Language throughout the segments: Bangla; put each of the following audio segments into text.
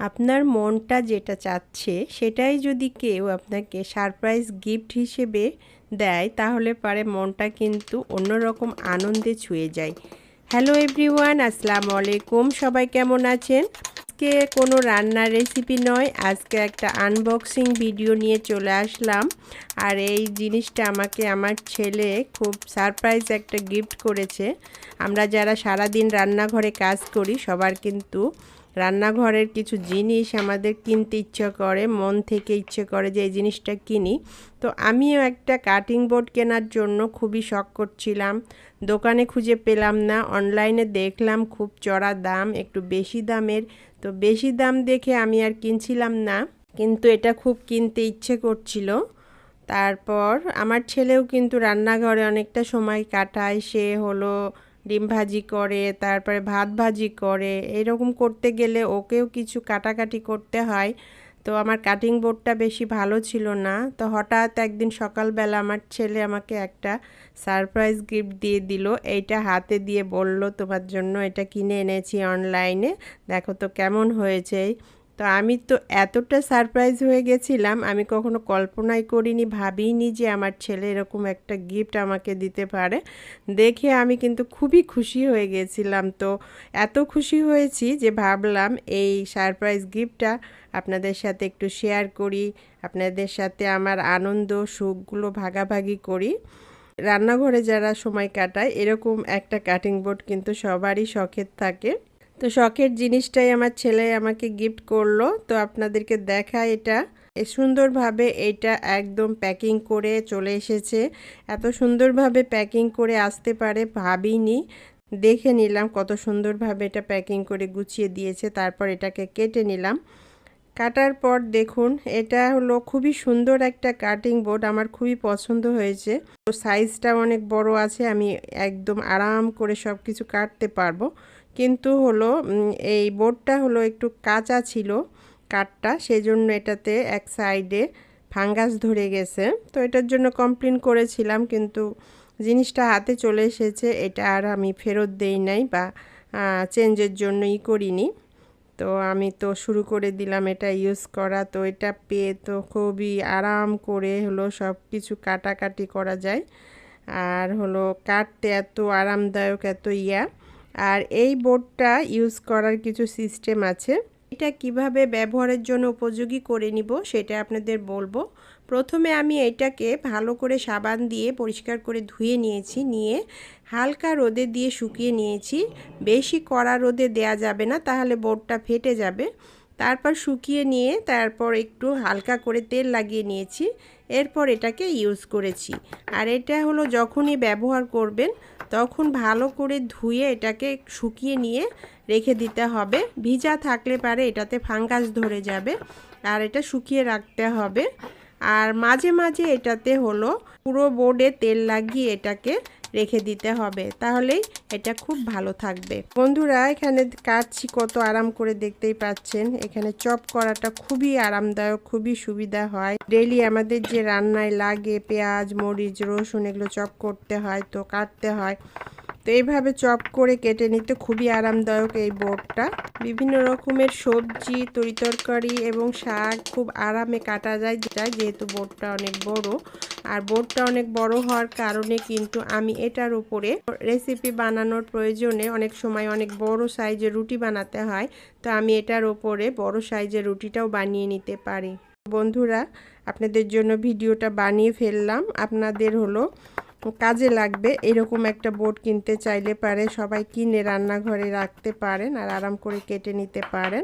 আপনার মনটা যেটা চাচ্ছে সেটাই যদি কেউ আপনাকে সারপ্রাইজ গিফট হিসেবে দেয় তাহলে পারে মনটা কিন্তু অন্যরকম আনন্দে ছুঁয়ে যায়। হ্যালো এভরিওয়ান, আসসালামু আলাইকুম। সবাই কেমন আছেন? আজকে কোনো রান্নার রেসিপি নয়, আজকে একটা আনবক্সিং ভিডিও নিয়ে চলে আসলাম। আর এই জিনিসটা আমাকে আমার ছেলে খুব সারপ্রাইজ একটা গিফট করেছে। আমরা যারা সারাদিন রান্নাঘরে কাজ করি সবার কিন্তু রান্নাঘরের কিছু জিনিস আমাদের কিনতে ইচ্ছে করে, মন থেকে ইচ্ছে করে যে এই জিনিসটা কিনি। তো আমিও একটা কাটিং বোর্ড কেনার জন্য খুবই শখ করছিলাম, দোকানে খুঁজে পেলাম না, অনলাইনে দেখলাম খুব চড়া দাম, একটু বেশি দামের। তো বেশি দাম দেখে আমি আর কিনছিলাম না, কিন্তু এটা খুব কিনতে ইচ্ছে করছিল। তারপর আমার ছেলেও কিন্তু রান্নাঘরে অনেকটা সময় কাটায়, সে হলো ডিম ভাজি করে, তারপরে ভাত ভাজি করে, এরকম করতে গেলে ওকেও কিছু কাটাকাটি করতে হয়। তো আমার কাটিং বোর্ডটা বেশি ভালো ছিল না। তো হঠাৎ একদিন সকালবেলা আমার ছেলে আমাকে একটা সারপ্রাইজ গিফট দিয়ে দিল। এইটা হাতে দিয়ে বলল, তোমার জন্য এটা কিনে এনেছি অনলাইনে, দেখো তো কেমন হয়েছে। তো আমি তো এতটা সারপ্রাইজ হয়ে গেছিলাম, আমি কখনো কল্পনাই করিনি, ভাবিনি যে আমার ছেলে এরকম একটা গিফট আমাকে দিতে পারে। দেখে আমি কিন্তু খুবই খুশি হয়ে গেছিলাম। তো এত খুশি হয়েছি যে ভাবলাম এই সারপ্রাইজ গিফটটা আপনাদের সাথে একটু শেয়ার করি, আপনাদের সাথে আমার আনন্দ সুখগুলো ভাগাভাগি করি। রান্নাঘরে যারা সময় কাটায় এরকম একটা কাটিং বোর্ড কিন্তু সবারই শখের থাকে। তো শখের জিনিসটাই আমার ছেলে আমাকে গিফট করলো। তো আপনাদেরকে দেখা, এটা সুন্দরভাবে এটা একদম প্যাকিং করে চলে এসেছে। এত সুন্দরভাবে প্যাকিং করে আসতে পারে ভাবিনি। দেখে নিলাম কত সুন্দরভাবে এটা প্যাকিং করে গুছিয়ে দিয়েছে। তারপর এটাকে কেটে নিলাম। কাটার পর দেখুন, এটা হলো খুবই সুন্দর একটা কাটিং বোর্ড, আমার খুবই পছন্দ হয়েছে। তো সাইজটা অনেক বড় আছে, আমি একদম আরাম করে সব কিছু কাটতে পারবো। কিন্তু হলো এই বোর্ডটা হলো একটু কাঁচা ছিল কাঠটা, সেজন্য এটাতে এক সাইডে ফাঙ্গাস ধরে গেছে। তো এটার জন্য কমপ্লেন করেছিলাম, কিন্তু জিনিসটা হাতে চলে এসেছে, এটা আর আমি ফেরত দেই নাই বা চেঞ্জের জন্যই করিনি। তো আমি তো শুরু করে দিলাম এটা ইউজ করা। তো এটা পেয়ে তো খুবই আরাম করে হলো সব কিছু কাটাকাটি করা যায়, আর হলো কাটতে এত আরামদায়ক, এত আর এই বোর্ডটা ইউজ করার কিছু সিস্টেম আছে। এটা কিভাবে ব্যবহারের জন্য উপযোগী করে নিব সেটা আপনাদের বলবো। প্রথমে আমি এটাকে ভালো করে সাবান দিয়ে পরিষ্কার করে ধুয়ে নিয়েছি, নিয়ে হালকা রোদে দিয়ে শুকিয়ে নিয়েছি। বেশি কড়া রোদে দেয়া যাবে না, তাহলে বোর্ডটা ফেটে যাবে। তারপর শুকিয়ে নিয়ে তারপর একটু হালকা করে তেল লাগিয়ে নিয়েছি, এরপর এটাকে ইউজ করেছি। আর এটা হলো যখনই ব্যবহার করবেন তখন ভালো করে ধুয়ে এটাকে শুকিয়ে নিয়ে রেখে দিতে হবে। ভিজা থাকলে পারে এটাতে ফাঙ্গাস ধরে যাবে, আর এটা শুকিয়ে রাখতে হবে। আর মাঝে মাঝে এটাতে হলো পুরো বোর্ডে তেল লাগিয়ে এটাকে রেখে দিতে হবে, তাহলেই এটা খুব ভালো থাকবে। বন্ধুরা, এখানে কাটছি কত আরাম করে, দেখতেই পাচ্ছেন। এখানে চপ করাটা খুবই আরামদায়ক, খুবই সুবিধা হয়। ডেইলি আমাদের যে রান্নায় লাগে পেঁয়াজ মরিচ রসুন এগুলো চপ করতে হয়, তো কাটতে হয়। তো এইভাবে চপ করে কেটে নিতে খুবই আরামদায়ক এই বোর্ডটা। বিভিন্ন রকমের সবজি তরিতরকারি এবং শাক খুব আরামে কাটা যায়, যেহেতু বোর্ডটা অনেক বড়। আর বোর্ডটা অনেক বড় হওয়ার কারণে কিন্তু আমি এটার উপরে রেসিপি বানানোর প্রয়োজনে অনেক সময় অনেক বড় সাইজের রুটি বানাতে হয়, তো আমি এটার উপরে বড় সাইজের রুটিটাও বানিয়ে নিতে পারি। বন্ধুরা, আপনাদের জন্য ভিডিওটা বানিয়ে ফেললাম, আপনাদের হলো কাজে লাগবে। এরকম একটা বোর্ড কিনতে চাইলে পারে সবাই কিনে রান্নাঘরে রাখতে পারেন আর আরাম করে কেটে নিতে পারেন।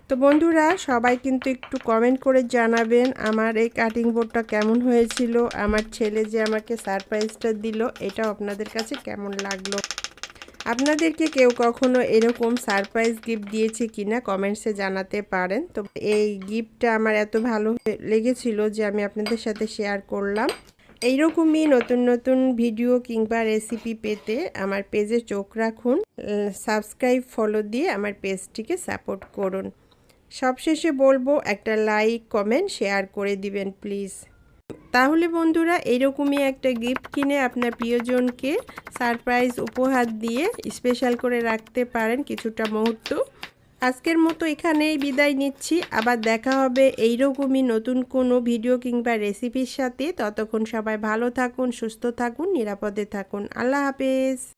তো বন্ধুরা, সবাই কিন্তু একটু কমেন্ট করে জানাবেন আমার এই কাটিং বোর্ডটা কেমন হয়েছিল, আমার ছেলে যে আমাকে সারপ্রাইজটা দিল এটাও আপনাদের কাছে কেমন লাগলো। আপনাদেরকে কেউ কখনো এরকম সারপ্রাইজ গিফট দিয়েছে কিনা কমেন্টসে জানাতে পারেন। তো এই গিফটটা আমার এত ভালো লেগেছিল যে আমি আপনাদের সাথে শেয়ার করলাম। এইরকমই নতুন নতুন ভিডিও কিংবা রেসিপি পেতে আমার পেজে চোখ রাখুন, সাবস্ক্রাইব ফলো দিয়ে আমার পেজটিকে সাপোর্ট করুন। সবশেষে বলবো একটা লাইক কমেন্ট শেয়ার করে দিবেন প্লিজ। তাহলে বন্ধুরা, এইরকমই একটা গিফট কিনে আপনার প্রিয়জনকে সারপ্রাইজ উপহার দিয়ে স্পেশাল করে রাখতে পারেন কিছুটা মুহূর্ত। আজকের মতো এখানেই বিদায় নিচ্ছি। আবার দেখা হবে এইরকমই নতুন কোনো ভিডিও কিংবা রেসিপির সাথে। ততক্ষণ সবাই ভালো থাকুন, সুস্থ থাকুন, নিরাপদে থাকুন। আল্লাহ হাফেজ।